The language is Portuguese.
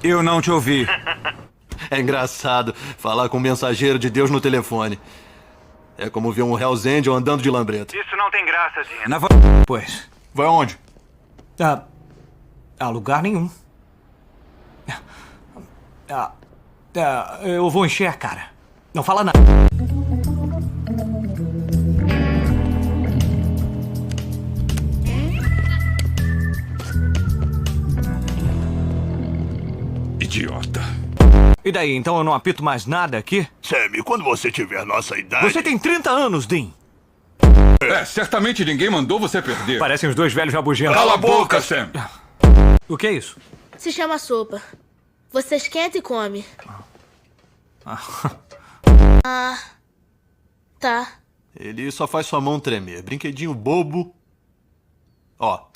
Eu não te ouvi. É engraçado falar com um mensageiro de Deus no telefone. É como ver um Hells Angel andando de lambreta. Isso não tem graça, Dina. Pois. Vai aonde? A lugar nenhum. Eu vou encher a cara. Não fala nada. Idiota. E daí, então eu não apito mais nada aqui? Sammy, quando você tiver nossa idade... Você tem 30 anos, Dean. Certamente ninguém mandou você perder. Parecem os dois velhos rabugentos. Cala a boca, Sam. O que é isso? Se chama sopa. Você esquenta e come. Tá. Ele só faz sua mão tremer. Brinquedinho bobo. Ó.